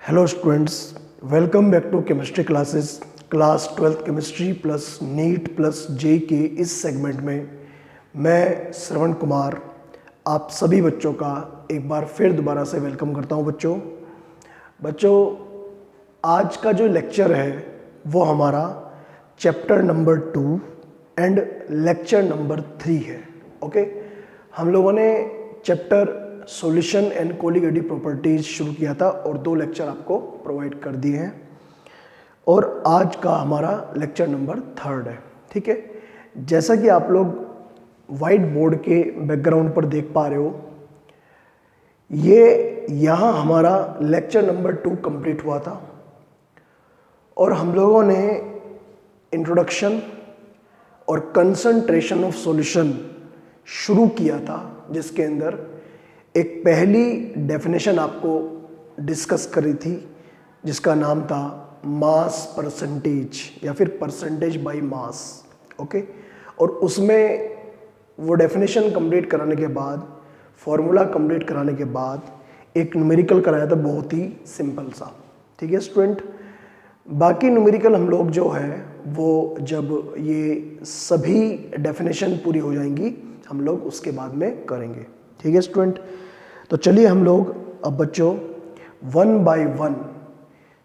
Hello students, welcome back to chemistry classes. Class 12th chemistry plus NEET plus JEE के इस segment में मैं श्रवण कुमार आप सभी बच्चों का एक बार फिर दोबारा से वेलकम करता हूं। बच्चों आज का जो लेक्चर है वो हमारा chapter number 2 and lecture number 3 है। ओके, हम लोगों ने chapter solution and colligative properties शुरू किया था और 2 लेक्चर आपको प्रोवाइड कर दिए हैं और आज का हमारा लेक्चर नंबर 3 है। ठीक है, जैसा कि आप लोग वाइट बोर्ड के बैकग्राउंड पर देख पा रहे हो, ये यहाँ हमारा लेक्चर नंबर 2 कंप्लीट हुआ था और हम लोगों ने इंट्रोडक्शन और कंसंट्रेशन ऑफ सॉल्यूशन शुरू किया था, जिसके अंदर एक पहली डेफिनेशन आपको डिस्कस करी थी जिसका नाम था मास परसेंटेज या फिर परसेंटेज बाय मास। ओके, और उसमें वो डेफिनेशन कंप्लीट कराने के बाद, फॉर्मूला कंप्लीट कराने के बाद एक न्यूमेरिकल कराया था, बहुत ही सिंपल सा। ठीक है स्टूडेंट, बाकी न्यूमेरिकल हम लोग जो है वो जब ये सभी डेफिनेशन पूरी हो जाएंगी हम लोग उसके बाद में करेंगे। ठीक है स्टूडेंट, तो चलिए हम लोग अब बच्चों 1 बाय 1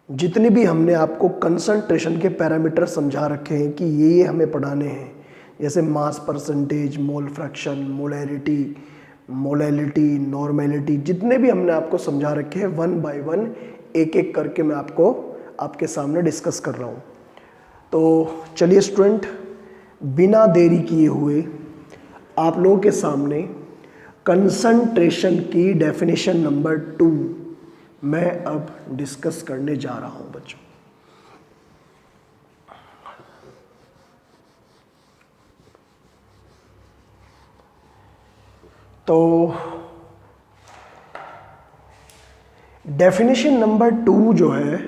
जितनी भी हमने आपको कंसंट्रेशन के पैरामीटर समझा रखे हैं कि ये हमें पढ़ाने हैं, जैसे mass percentage, mole fraction, molality, normality, जितने भी हमने आपको समझा रखे हैं 1 बाय 1 एक एक करके मैं आपको आपके सामने डिस्कस कर रहा हूँ। तो चलिए स्टूडेंट, बिना देरी किए हुए आप लोगों के सामने कंसंट्रेशन की डेफिनेशन नंबर 2 मैं अब डिस्कस करने जा रहा हूं बच्चों। तो डेफिनेशन नंबर 2 जो है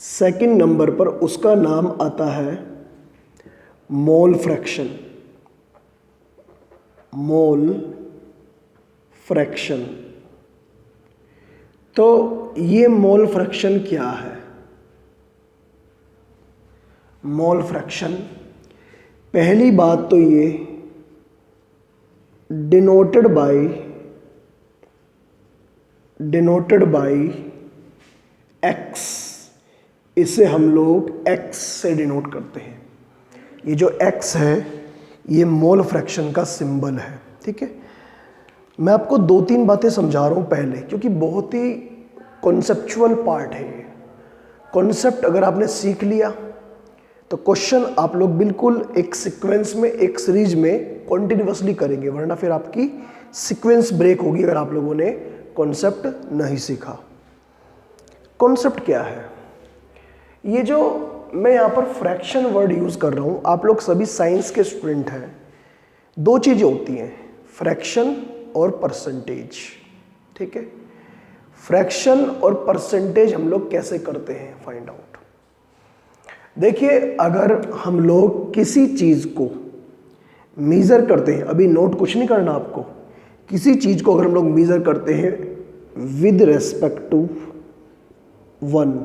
सेकंड नंबर पर, उसका नाम आता है मोल फ्रैक्शन। Mole fraction. तो ये मोल फ्रैक्शन क्या है? मोल फ्रैक्शन, पहली बात तो ये डिनोटेड बाय एक्स, इसे हम लोग एक्स से डिनोट करते हैं। ये जो एक्स है ये मोल फ्रैक्शन का सिंबल है। ठीक है, मैं आपको 2-3 बातें समझा रहा हूँ पहले, क्योंकि बहुत ही कॉन्सेप्चुअल पार्ट है ये। कॉन्सेप्ट अगर आपने सीख लिया तो क्वेश्चन आप लोग बिल्कुल एक सीक्वेंस में, एक सीरीज में कॉन्टिन्यूसली करेंगे, वरना फिर आपकी सीक्वेंस ब्रेक होगी अगर आप लोगों ने कॉन्सेप्ट नहीं सीखा। कॉन्सेप्ट क्या है? ये जो मैं यहाँ पर फ्रैक्शन वर्ड यूज़ कर रहा हूँ, आप लोग सभी साइंस के स्टूडेंट हैं। 2 चीज़ें होती हैं, फ्रैक्शन और परसेंटेज। ठीक है, फ्रैक्शन और परसेंटेज हम लोग कैसे करते हैं फाइंड आउट। देखिए, अगर हम लोग किसी चीज को मेजर करते हैं, अभी नोट कुछ नहीं करना आपको, किसी चीज को अगर हम लोग मेजर करते हैं विद रेस्पेक्ट टू 1,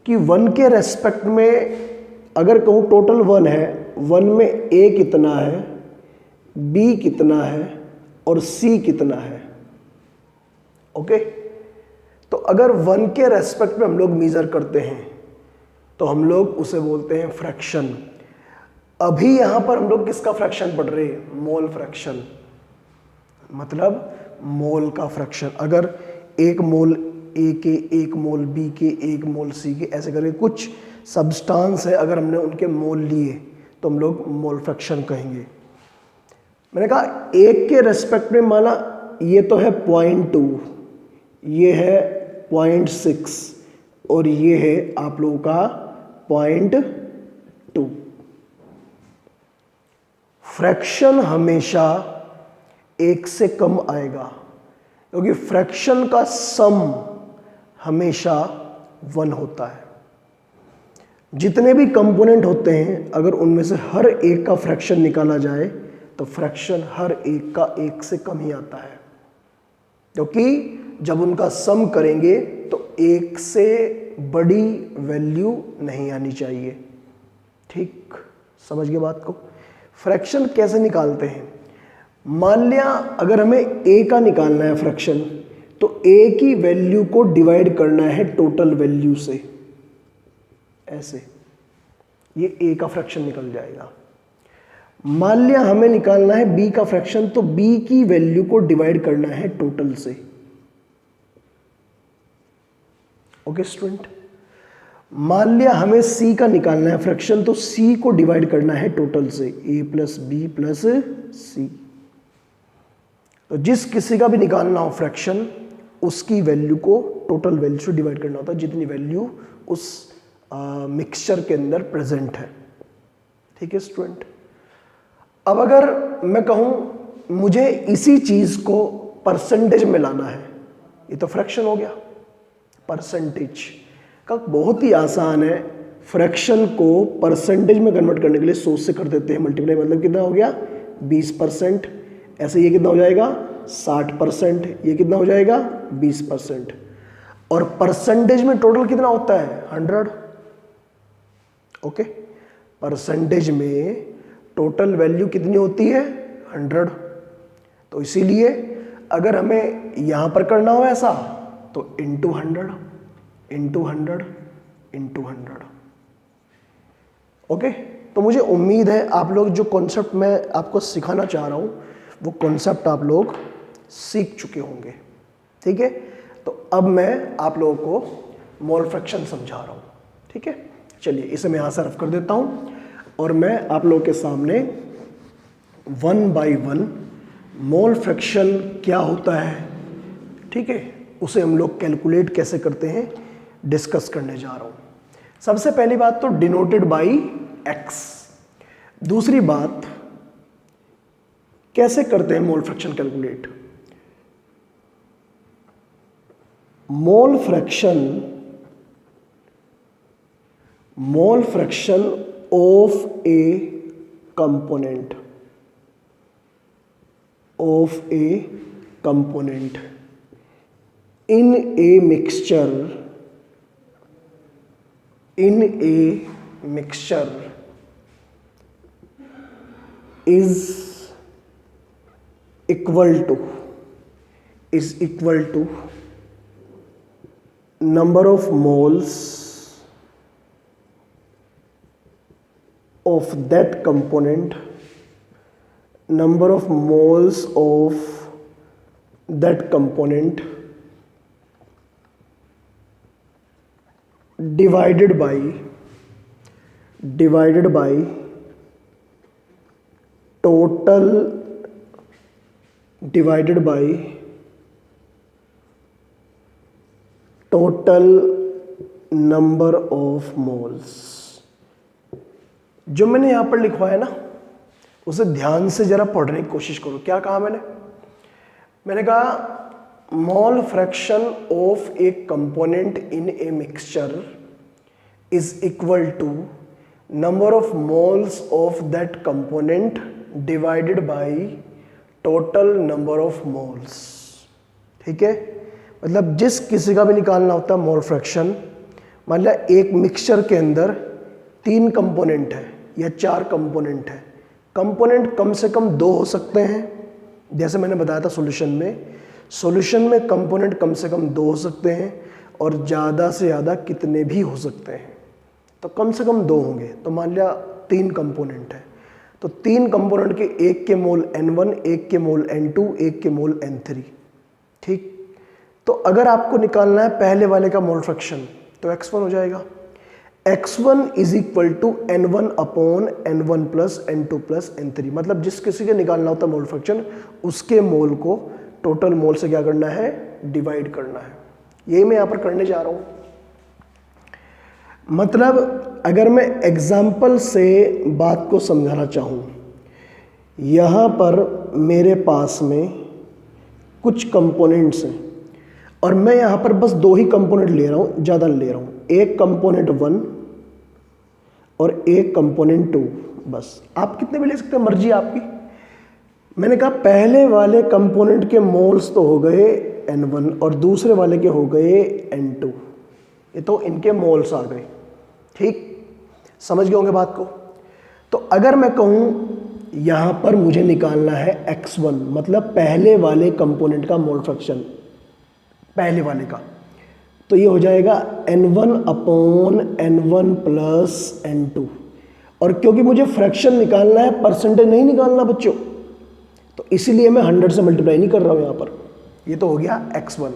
कि 1 के रेस्पेक्ट में अगर कहूँ टोटल 1 है, 1 में A कितना है, B कितना है और C कितना है। ओके, तो अगर 1 के रेस्पेक्ट में हम लोग मेजर करते हैं तो हम लोग उसे बोलते हैं फ्रैक्शन। अभी यहां पर हम लोग किसका फ्रैक्शन पढ़ रहे हैं? मोल फ्रैक्शन, मतलब मोल का फ्रैक्शन। अगर 1 मोल A के, 1 मोल B के, 1 मोल C के, ऐसे करके कुछ सब्सटेंस है, अगर हमने उनके मोल लिए तो हम लोग मोल फ्रैक्शन कहेंगे। मैंने कहा 1 के रेस्पेक्ट में, माना ये तो है 0.2, ये है 0.6 और ये है आप लोगों का 0.2। फ्रैक्शन हमेशा 1 से कम आएगा, क्योंकि फ्रैक्शन का सम हमेशा 1 होता है। जितने भी कंपोनेंट होते हैं, अगर उनमें से हर एक का फ्रैक्शन निकाला जाए तो फ्रैक्शन हर एक का 1 से कम ही आता है, क्योंकि जब उनका सम करेंगे तो एक से बड़ी वैल्यू नहीं आनी चाहिए। ठीक, समझ गए बात को। फ्रैक्शन कैसे निकालते हैं? मान लिया अगर हमें ए का निकालना है फ्रैक्शन, तो ए की वैल्यू को डिवाइड करना है टोटल वैल्यू से, ऐसे ये ए का फ्रैक्शन निकल जाएगा। मान लिया हमें निकालना है बी का फ्रैक्शन, तो बी की वैल्यू को डिवाइड करना है टोटल से। ओके स्टूडेंट, मान लिया हमें सी का निकालना है फ्रैक्शन, तो सी को डिवाइड करना है टोटल से, ए प्लस बी प्लस सी। तो जिस किसी का भी निकालना हो फ्रैक्शन, उसकी वैल्यू को टोटल वैल्यू से डिवाइड करना होता है, जितनी वैल्यू उस मिक्सचर के अंदर प्रेजेंट है। ठीक है स्टूडेंट। अब अगर मैं कहूं मुझे इसी चीज को परसेंटेज में लाना है, ये तो फ्रैक्शन हो गया। परसेंटेज का बहुत ही आसान है, फ्रैक्शन को परसेंटेज में कन्वर्ट करने के लिए 100 से कर देते हैं मल्टीप्लाई, मतलब कितना हो गया 20%। ऐसे ये कितना हो जाएगा 60%, ये कितना हो जाएगा 20%। और परसेंटेज में टोटल कितना होता है 100। ओके, परसेंटेज में टोटल वैल्यू कितनी होती है 100। तो इसीलिए अगर हमें यहां पर करना हो ऐसा, तो इंटू 100 इंटू 100 इंटू 100। ओके, तो मुझे उम्मीद है आप लोग जो कॉन्सेप्ट मैं आपको सिखाना चाह रहा हूं वो कॉन्सेप्ट आप लोग सीख चुके होंगे। ठीक है, तो अब मैं आप लोगों को मोल फ्रैक्शन समझा रहा हूं। ठीक है, चलिए इसे मैं यहां से रफ कर देता हूं और मैं आप लोगों के सामने 1 बाय 1 मोल फ्रैक्शन क्या होता है, ठीक है, उसे हम लोग कैलकुलेट कैसे करते हैं डिस्कस करने जा रहा हूं। सबसे पहली बात तो डिनोटेड बाय x। दूसरी बात कैसे करते हैं mole fraction calculate. Mole fraction of a component in a mixture is equal to number of moles of that component, number of moles of that component divided by total number of moles। जो मैंने यहां पर लिखवाया ना उसे ध्यान से जरा पढ़ने की कोशिश करो। क्या कहा मैंने कहा mole fraction of a component in a mixture is equal to number of moles of that component divided by total number of moles. ठीक है, मतलब जिस किसी का भी निकालना होता है मोल फ्रैक्शन, मान लिया एक मिक्सचर के अंदर 3 कंपोनेंट है या 4 कंपोनेंट है, कंपोनेंट कम से कम 2 हो सकते हैं। जैसे मैंने बताया था सॉल्यूशन में कंपोनेंट कम से कम 2 हो सकते हैं और ज़्यादा से ज़्यादा कितने भी हो सकते हैं, तो कम से कम 2 होंगे। तो मान लिया 3 कंपोनेंट है, तो 3 कंपोनेंट के एक के मोल N1, एक के मोल N2, एक के मोल N3। ठीक, तो अगर आपको निकालना है पहले वाले का मोल फ्रैक्शन तो x1 हो जाएगा। x1 is equal to N1 upon N1 plus N2 plus N3, मतलब जिस किसी के निकालना होता है मोल फ्रैक्शन उसके मोल को टोटल मोल से क्या करना है डिवाइड करना है। यही मैं यहां पर करने जा रहा हूं। मतलब अगर मैं एग्जाम्पल से बात को समझाना चाहूं, यहां पर मेरे पास में कुछ कंपोनेंट्स हैं और मैं यहां पर बस 2 ही कंपोनेंट ले रहा हूं, ज़्यादा ले रहा हूं। एक कंपोनेंट 1 और एक कंपोनेंट 2, बस। आप कितने भी ले सकते हैं, मर्जी आपकी। मैंने कहा पहले वाले कंपोनेंट के मोल्स तो हो गए N1 और दूसरे वाले के हो गए N2। ये तो इनके मोल्स आ गए। ठीक, समझ गए होंगे बात को। तो अगर मैं कहूँ यहाँ पर मुझे निकालना है X1, मतलब पहले वाले कंपोनेंट का मोल फ्रैक्शन, पहले वाले का, तो ये हो जाएगा N1 upon N1 plus N2। और क्योंकि मुझे फ्रैक्शन निकालना है, परसेंटेज नहीं निकालना बच्चों, तो इसीलिए मैं 100 से मल्टीप्लाई नहीं कर रहा हूँ यहाँ पर। ये तो हो गया X1।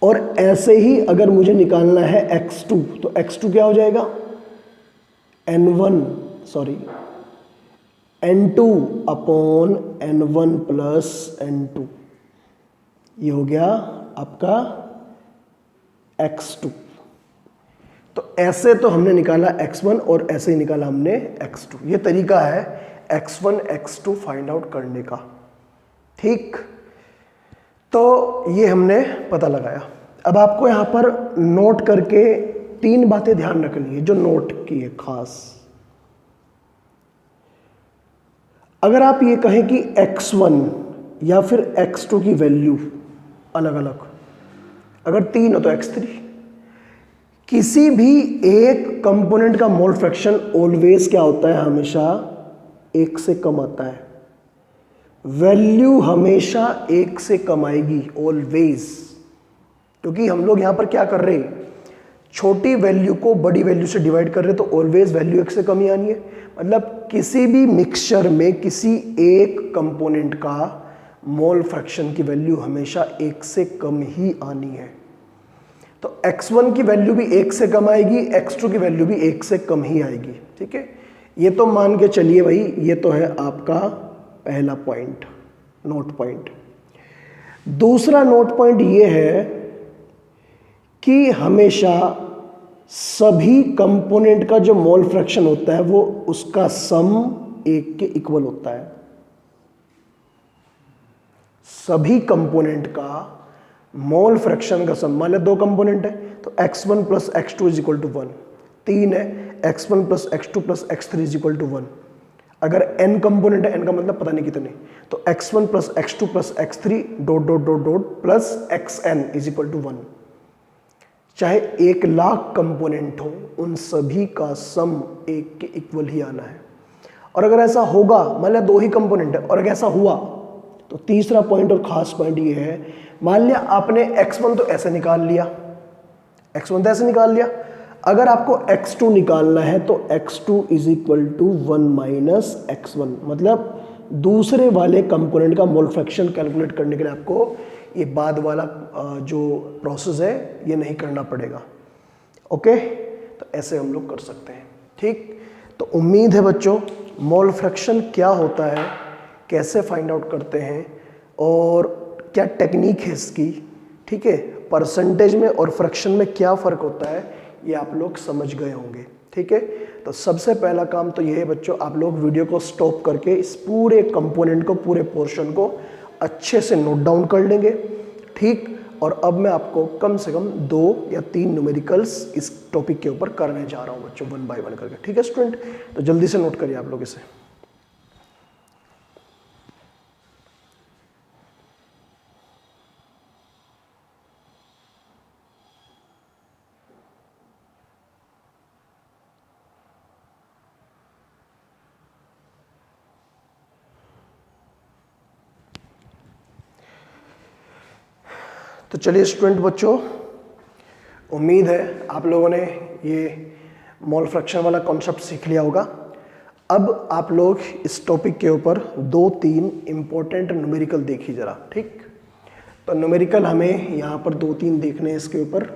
और ऐसे ही अगर मुझे निकालना है X2, तो X2 क्या हो जाएगा, N2 upon N1 plus N2। ये हो गया आपका X2। तो ऐसे तो हमने निकाला X1 और ऐसे ही निकाला हमने X2। ये तरीका है X1 X2 फाइंड आउट करने का। ठीक, तो ये हमने पता लगाया। अब आपको यहां पर नोट करके 3 बातें ध्यान रखनी है जो नोट की है खास। अगर आप ये कहें कि X1 या फिर X2 की वैल्यू अलग अलग, अगर 3 हो तो X3, किसी भी एक कंपोनेंट का मोल फ्रैक्शन ऑलवेज क्या होता है, हमेशा 1 से कम आता है। वैल्यू हमेशा 1 से कम आएगी ऑलवेज, क्योंकि हम लोग यहां पर क्या कर रहे हैं, छोटी वैल्यू को बड़ी वैल्यू से डिवाइड कर रहे हैं, तो ऑलवेज वैल्यू 1 से कम ही आनी है। मतलब किसी भी मिक्सचर में किसी एक कंपोनेंट का मोल फ्रैक्शन की वैल्यू हमेशा 1 से कम ही आनी है। तो X1 की वैल्यू भी 1 से कम आएगी, X2 की वैल्यू भी 1 से कम ही आएगी। ठीक है, ये तो मान के चलिए भाई, ये तो है आपका पहला पॉइंट, नोट पॉइंट। दूसरा नोट पॉइंट ये है कि हमेशा सभी कंपोनेंट का जो मोल फ्रैक्शन होता है वो उसका सम 1 के इक्वल होता है। सभी कंपोनेंट का मोल फ्रैक्शन का सम, मान लो 2 कंपोनेंट है तो X1 plus X2 is equal to 1। 3 है, X1 plus X2 plus X3 is equal to 1। अगर n कंपोनेंट है, n का मतलब पता नहीं कितने, तो X1 plus X2 plus X3 dot dot dot dot plus Xn is equal to 1। चाहे 1,00,000 कंपोनेंट हो, उन सभी का सम 1 के इक्वल ही आना है। और अगर ऐसा होगा, मान लिया 2 ही कंपोनेंट है और अगर ऐसा हुआ, तो तीसरा पॉइंट और खास पॉइंट ये है, मान लिया आपने X1 तो ऐसे निकाल लिया, X1 तो ऐसे निकाल लिया, अगर आपको X2 निकालना है तो X2 is equal to 1 minus X1। मतलब दूसरे वाले कंपोनेंट का मोल फ्रैक्शन कैलकुलेट करने के लिए आपको ये बाद वाला जो प्रोसेस है ये नहीं करना पड़ेगा। ओके, तो ऐसे हम लोग कर सकते हैं। ठीक, तो उम्मीद है बच्चों मोल फ्रैक्शन क्या होता है, कैसे फाइंड आउट करते हैं और क्या टेक्निक है इसकी, ठीक है, परसेंटेज में और फ्रैक्शन में क्या फ़र्क होता है, ये आप लोग समझ गए होंगे। ठीक है, तो सबसे पहला काम तो ये है बच्चों, आप लोग वीडियो को स्टॉप करके इस पूरे कंपोनेंट को, पूरे पोर्शन को अच्छे से नोट डाउन कर लेंगे। ठीक, और अब मैं आपको कम से कम 2 या 3 न्यूमेरिकल्स इस टॉपिक के ऊपर करने जा रहा हूँ बच्चों, 1 बाय 1 करके। ठीक है स्टूडेंट, तो जल्दी से नोट करिए आप लोग इसे। तो चलिए स्टूडेंट बच्चों, उम्मीद है आप लोगों ने ये मोल फ्रैक्शन वाला कॉन्सेप्ट सीख लिया होगा। अब आप लोग इस टॉपिक के ऊपर 2-3 इम्पोर्टेंट न्यूमेरिकल देखिए ज़रा। ठीक, तो न्यूमेरिकल हमें यहाँ पर 2-3 देखने हैं इसके ऊपर।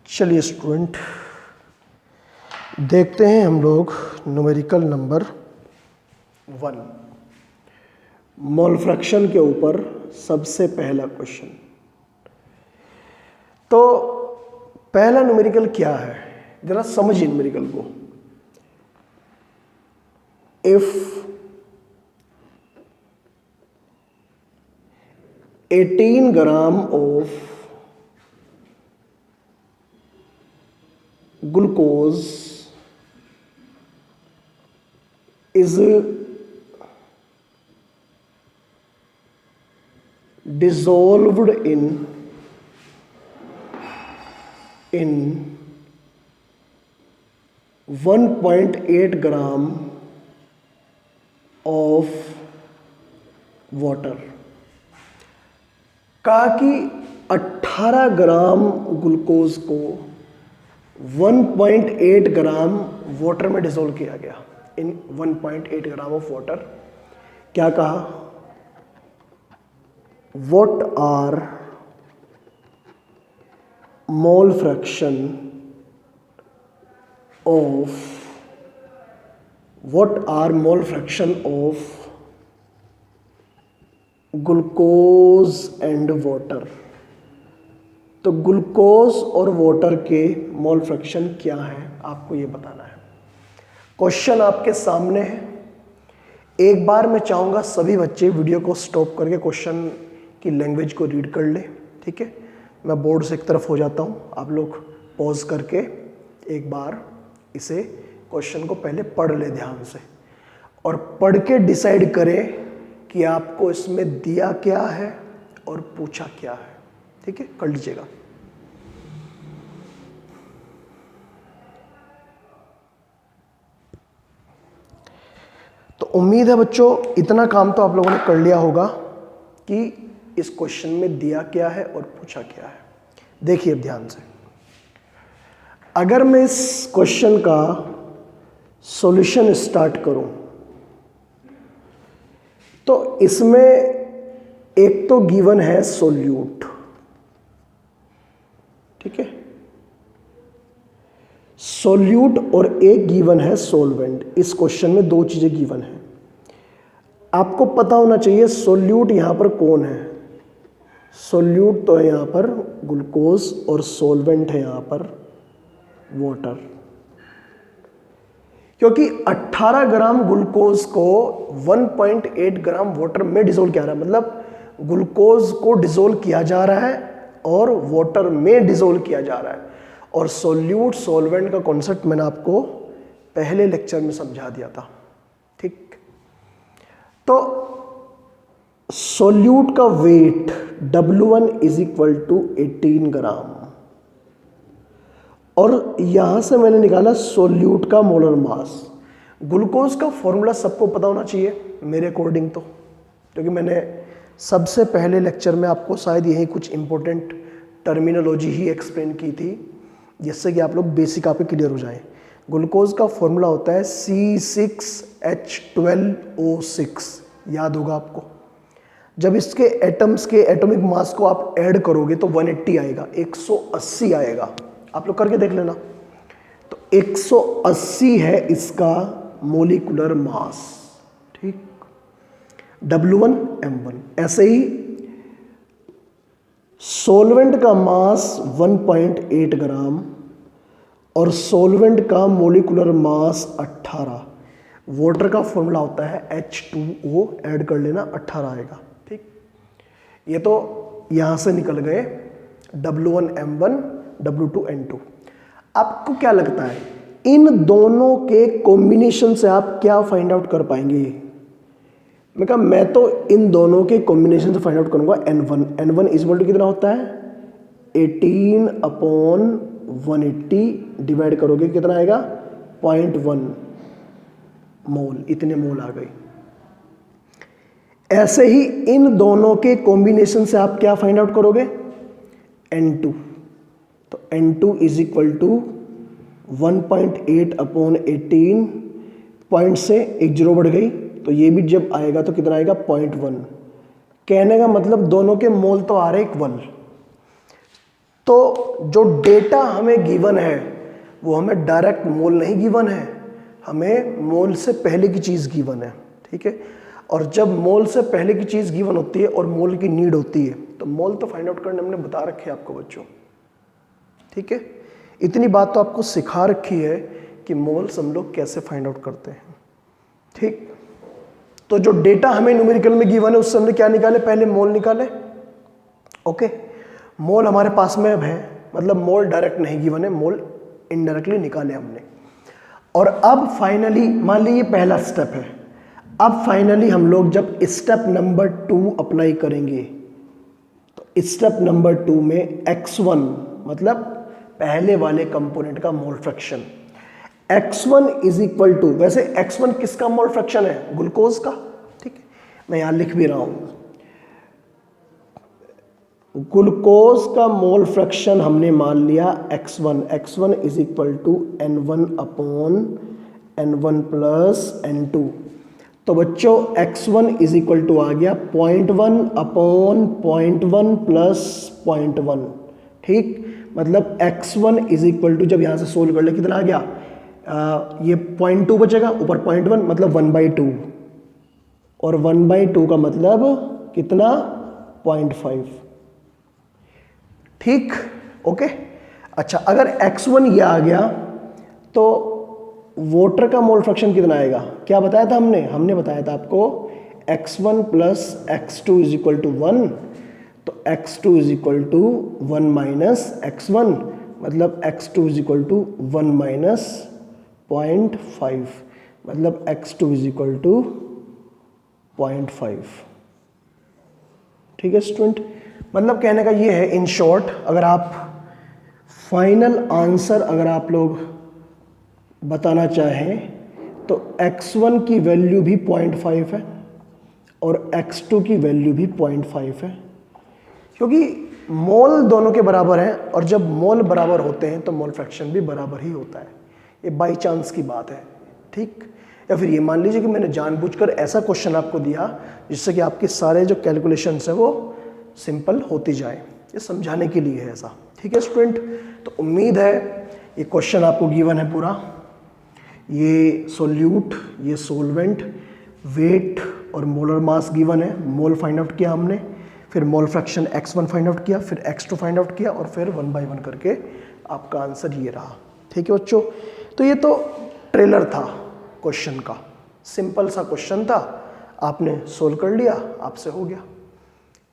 चलिए स्टूडेंट देखते हैं हम लोग न्यूमेरिकल नंबर 1, मोल फ्रैक्शन के ऊपर सबसे पहला क्वेश्चन। तो पहला न्यूमेरिकल क्या है, जरा समझिए न्यूमेरिकल को। If 18 gram of glucose is dissolved in 1.8 gram of water. कहा कि 18 ग्राम ग्लूकोज को 1.8 ग्राम वाटर में डिसॉल्व किया गया। इन 1.8 ग्राम ऑफ वाटर क्या कहा, what are mole fraction of glucose and water. तो ग्लूकोज और वाटर के मोल फ्रैक्शन क्या है आपको ये बताना है। क्वेश्चन आपके सामने है। एक बार मैं चाहूँगा सभी बच्चे वीडियो को स्टॉप करके क्वेश्चन की लैंग्वेज को रीड कर ले, ठीक है। मैं बोर्ड से एक तरफ हो जाता हूँ, आप लोग पॉज करके एक बार इसे क्वेश्चन को पहले पढ़ ले ध्यान से, और पढ़ के डिसाइड करें कि आपको इसमें दिया क्या है और पूछा क्या है, ठीक है। कर लीजिएगा। तो उम्मीद है बच्चों इतना काम तो आप लोगों ने कर लिया होगा कि इस क्वेश्चन में दिया क्या है और पूछा क्या है। देखिए अब ध्यान से, अगर मैं इस क्वेश्चन का सॉल्यूशन स्टार्ट करूं तो इसमें एक तो गिवन है सोल्यूट, ठीक है, सोल्यूट, और एक गिवन है सोलवेंट। इस क्वेश्चन में दो चीजें गिवन है। आपको पता होना चाहिए सोल्यूट यहां पर कौन है। सोल्यूट तो है यहां पर ग्लूकोज और सोलवेंट है यहां पर वाटर। क्योंकि 18 ग्राम ग्लूकोज को 1.8 ग्राम वाटर में डिसोल्व किया रहा है, मतलब ग्लूकोज को डिसोल्व किया जा रहा है और वाटर में डिसोल्व किया जा रहा है। और सोल्यूट सोलवेंट का कॉन्सेप्ट मैंने आपको पहले लेक्चर में समझा दिया था, ठीक। तो सोल्यूट का weight W1 is equal to 18 gram, और यहां से मैंने निकाला सोल्यूट का मोलर मास। ग्लूकोज का फॉर्मूला सबको पता होना चाहिए मेरे अकॉर्डिंग तो, क्योंकि मैंने सबसे पहले लेक्चर में आपको शायद यही कुछ इंपॉर्टेंट टर्मिनोलॉजी ही एक्सप्लेन की थी, जिससे कि आप लोग बेसिक आपके क्लियर हो जाए। ग्लूकोज का फॉर्मूला होता है C6H12O6, याद होगा आपको। जब इसके एटम्स के एटॉमिक मास को आप ऐड करोगे तो 180 आएगा, 180 आएगा। आप लोग करके देख लेना। तो 180 है इसका मोलिकुलर मास, ठीक, W1 M1। ऐसे ही सोलवेंट का मास 1.8 ग्राम और सोलवेंट का मोलिकुलर मास 18। वाटर का फॉर्मूला होता है H2O, ऐड कर लेना 18 आएगा, ठीक। ये तो यहां से निकल गए W1 M1 W2 N2। आपको क्या लगता है इन दोनों के कॉम्बिनेशन से आप क्या फाइंड आउट कर पाएंगे? मैं कहा मैं तो इन दोनों के कॉम्बिनेशन से फाइंड आउट करूंगा N1। N1 is equal to कितना होता है 18/180, डिवाइड करोगे कितना आएगा 0.1 मोल, इतने मोल आ गए। ऐसे ही इन दोनों के कॉम्बिनेशन से आप क्या फाइंड आउट करोगे N2। तो N2 is equal to 1.8/18, point से एक जीरो बढ़ गई, तो ये भी जब आएगा तो कितना आएगा 0.1। कहने का मतलब दोनों के मोल तो आ रहे इक्वल। तो जो डेटा हमें गिवन है वो हमें डायरेक्ट मोल नहीं गिवन है, हमें मोल से पहले की चीज़ गिवन है, ठीक है। और जब मोल से पहले की चीज़ गिवन होती है और मोल की नीड होती है तो मोल तो फाइंड आउट करने हमने बता रखे हैं आपको बच्चों, ठीक है। इतनी बात तो आपको सिखा रखी है कि मोल्स हम लोग कैसे फाइंड आउट करते हैं। ठीक, तो जो डेटा हमें न्यूमेरिकल में गिवन है उससे हमने क्या निकाले, पहले मोल निकाले। ओके, मोल हमारे पास में अब है, मतलब मोल डायरेक्ट नहीं गिवन है, मोल इनडायरेक्टली निकाले हमने। और अब फाइनली मान लीजिए पहला स्टेप है, अब फाइनली हम लोग जब स्टेप नंबर 2 अप्लाई करेंगे तो स्टेप नंबर 2 में x1 मतलब पहले वाले कंपोनेंट का mole fraction x1 is equal to, वैसे x1 किसका मोल फ्रैक्शन है, ग्लूकोज का। ठीक है, मैं यहां लिख भी रहा हूं, ग्लूकोज का मोल फ्रैक्शन हमने मान लिया x1 is equal to n1 upon n1 plus n2। तो बच्चों x1 इज इक्वल टू आ गया 0.1 अपॉन 0.1 प्लस 0.1। ठीक, मतलब x1 इज इक्वल टू, जब यहां से सोल्व कर ले कितना आ गया, ये 0.2 बचेगा, ऊपर 0.1 मतलब 1/2, और 1/2 का मतलब कितना, 0.5। ठीक, ओके। अच्छा, अगर x1 ये आ गया तो वाटर का मोल फ्रैक्शन कितना आएगा, क्या बताया था हमने बताया था आपको x1 plus x2 is equal to 1, तो x2 is equal to 1 minus x1, मतलब x2 is equal to 1 minus 0.5, मतलब x2 इज इक्वल टू 0.5। ठीक है स्टूडेंट, मतलब कहने का ये है इन शॉर्ट, अगर आप फाइनल आंसर अगर आप लोग बताना चाहें तो x1 की वैल्यू भी 0.5 है और x2 की वैल्यू भी 0.5 है, क्योंकि मोल दोनों के बराबर हैं, और जब मोल बराबर होते हैं तो मोल फ्रैक्शन भी बराबर ही होता है। ये बाई चांस की बात है। ठीक, या फिर ये मान लीजिए कि मैंने जानबूझकर ऐसा क्वेश्चन आपको दिया जिससे कि आपके सारे जो कैलकुलेशंस है वो सिंपल होती जाए, ये समझाने के लिए है ऐसा। ठीक है स्टूडेंट, तो उम्मीद है ये क्वेश्चन आपको गिवन है पूरा, ये सोल्यूट, ये सोलवेंट, वेट और मोलर मास गिवन है, मोल फाइंड आउट किया हमने, फिर मोल फ्रैक्शन x1 फाइंड आउट किया, फिर x2 फाइंड आउट किया, और फिर 1 बाय 1 करके आपका आंसर ये रहा। ठीक है बच्चों, तो ये तो ट्रेलर था क्वेश्चन का, सिंपल सा क्वेश्चन था, आपने सोल्व कर लिया, आपसे हो गया।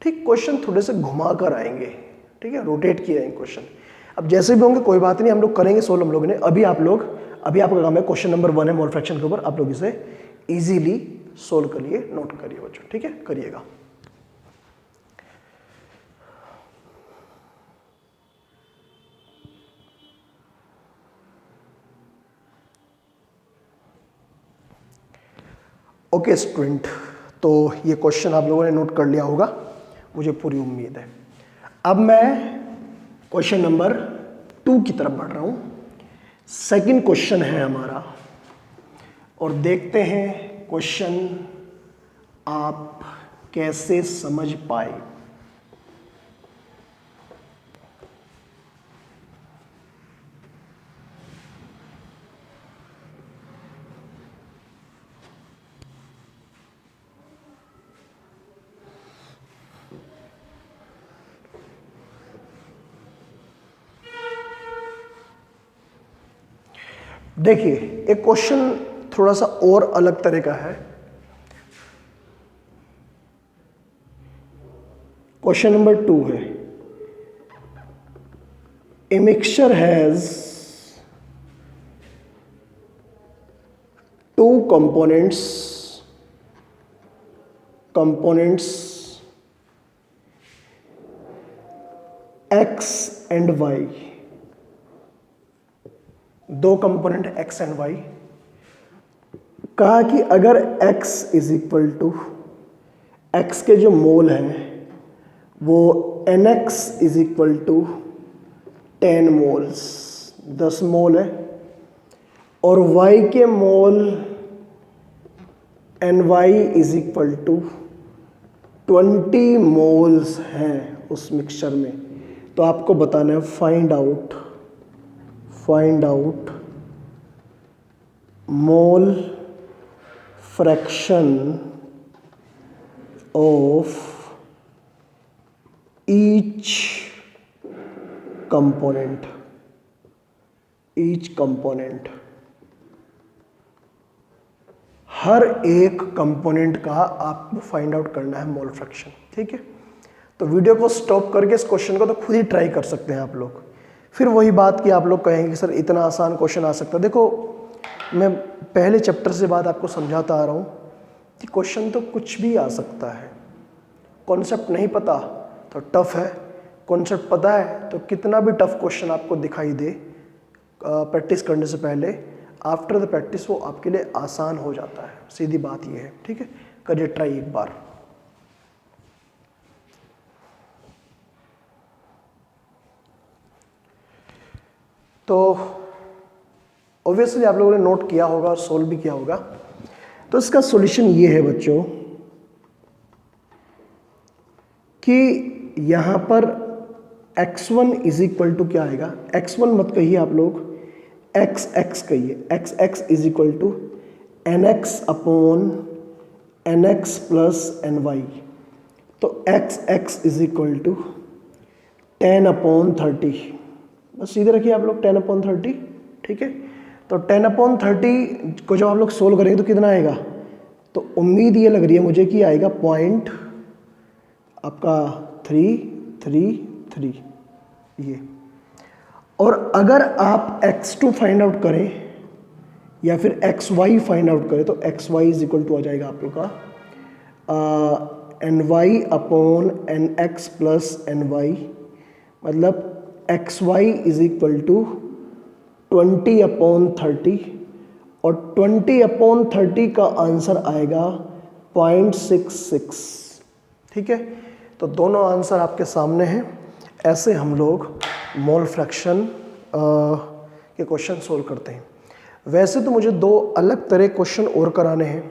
ठीक, क्वेश्चन थोड़े से घुमा कर आएंगे, ठीक है, रोटेट किए जाएंगे क्वेश्चन। अब जैसे भी होंगे कोई बात नहीं, हम लोग करेंगे सोल्व हम लोग ने। अभी आपका काम है, क्वेश्चन नंबर 1 है मोल फ्रैक्शन के ऊपर, आप लोग इसे इजीली सोल्व करिए, नोट करिए बच्चों। ठीक है, करिएगा। ओके स्टूडेंट, तो ये क्वेश्चन आप लोगों ने नोट कर लिया होगा, मुझे पूरी उम्मीद है। अब मैं क्वेश्चन नंबर 2 की तरफ बढ़ रहा हूं। सेकंड क्वेश्चन है हमारा, और देखते हैं क्वेश्चन आप कैसे समझ पाए। देखिए, एक क्वेश्चन थोड़ा सा और अलग तरह का है। क्वेश्चन नंबर 2 है, a mixture has 2 components x and y, 2 component x and y। कहा कि अगर x is equal to, x के जो मोल हैं वो nx is equal to 10 moles, 10 mole है, और y के mole ny is equal to 20 moles हैं उस मिक्सचर में। तो आपको बताना है find out mole fraction of each component. Each component, हर एक कंपोनेंट का आपको फाइंड आउट करना है मोल फ्रैक्शन। ठीक है, तो वीडियो को स्टॉप करके इस क्वेश्चन को तो खुद ही ट्राई कर सकते हैं आप लोग। फिर वही बात कि आप लोग कहेंगे सर इतना आसान क्वेश्चन आ सकता है। देखो मैं पहले चैप्टर से बात आपको समझाता आ रहा हूँ कि क्वेश्चन तो कुछ भी आ सकता है। कॉन्सेप्ट नहीं पता तो टफ है, कॉन्सेप्ट पता है तो कितना भी टफ क्वेश्चन आपको दिखाई दे प्रैक्टिस करने से पहले, आफ्टर द प्रैक्टिस वो आपके लिए आसान हो जाता है। सीधी बात ये है। ठीक है, करिए ट्राई एक बार। तो ऑब्वियसली आप लोगों ने नोट किया होगा और सोल्व भी किया होगा। तो इसका सॉल्यूशन ये है बच्चों कि यहां पर x1 इज इक्वल टू क्या आएगा, x1 मत कहिए आप लोग, x कहिए, x is equal to nx upon nx plus ny। तो x is equal to 10 upon 30, बस सीधे रखिए आप लोग 10 अपॉन 30। ठीक है, तो 10 अपॉन 30 को जब आप लोग सोल्व करेंगे तो कितना आएगा, तो उम्मीद ये लग रही है मुझे कि आएगा पॉइंट आपका 333 ये। और अगर आप x2 फाइंड आउट करें या फिर xy फाइंड आउट करें तो xy इज इक्वल टू आ जाएगा आप लोग का ny upon nx plus ny, मतलब xy is equal to 20 upon 30 और 20 अपॉन 30 का आंसर आएगा 0.66। ठीक है, तो दोनों आंसर आपके सामने हैं। ऐसे हम लोग मोल फ्रैक्शन के क्वेश्चन सोल्व करते हैं। वैसे तो मुझे दो अलग तरह क्वेश्चन और कराने हैं,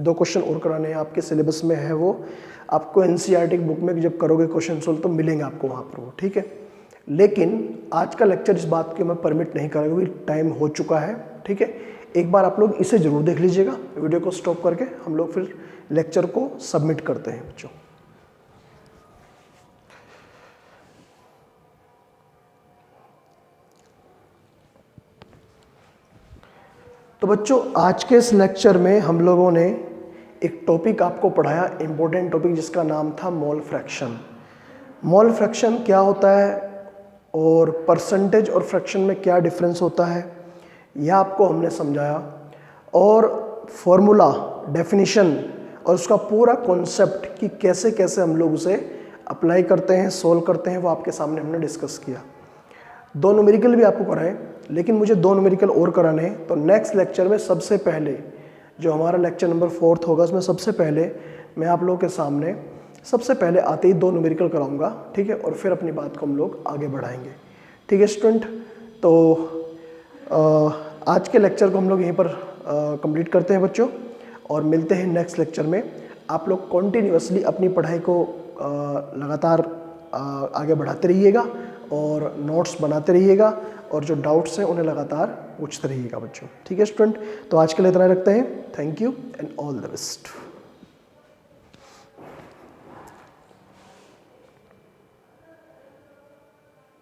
दो क्वेश्चन और कराने हैं, आपके सिलेबस में है वो, आपको एनसीईआरटी बुक में जब करोगे क्वेश्चन सोल्व तो मिलेंगे आपको वहाँ पर वो। ठीक है, लेकिन आज का लेक्चर इस बात के मैं परमिट नहीं करूँगा क्योंकि टाइम हो चुका है। ठीक है, एक बार आप लोग इसे ज़रूर देख लीजिएगा, वीडियो को स्टॉप करके हम लोग फिर लेक्चर को सबमिट करते हैं बच्चों। तो बच्चों आज के इस लेक्चर में हम लोगों ने एक टॉपिक आपको पढ़ाया, इम्पोर्टेंट टॉपिक, जिसका नाम था मोल फ्रैक्शन। मोल फ्रैक्शन क्या होता है और परसेंटेज और फ्रैक्शन में क्या डिफरेंस होता है यह आपको हमने समझाया, और फॉर्मूला, डेफिनेशन और उसका पूरा कॉन्सेप्ट कि कैसे कैसे हम लोग उसे अप्लाई करते हैं, सोल्व करते हैं, वो आपके सामने हमने डिस्कस किया। दो न्यूमेरिकल भी आपको कराए, लेकिन मुझे दो न्यूमेरिकल और कराने हैं। तो नेक्स्ट लेक्चर में सबसे पहले जो हमारा लेक्चर नंबर 4 होगा उसमें सबसे पहले मैं आप लोगों के सामने सबसे पहले आते ही दो न्यूमेरिकल कराऊंगा। ठीक है, और फिर अपनी बात को हम लोग आगे बढ़ाएंगे। ठीक है स्टूडेंट, तो आज के लेक्चर को हम लोग यहीं पर कंप्लीट करते हैं बच्चों, और मिलते हैं नेक्स्ट लेक्चर में। आप लोग कॉन्टिन्यूसली अपनी पढ़ाई को लगातार आगे बढ़ाते रहिएगा और नोट्स बनाते रहिएगा, और जो डाउट्स हैं उन्हें लगातार पूछते रहिएगा बच्चों। ठीक है स्टूडेंट, तो आज के लिए इतना रखते हैं। Thank you and all the best.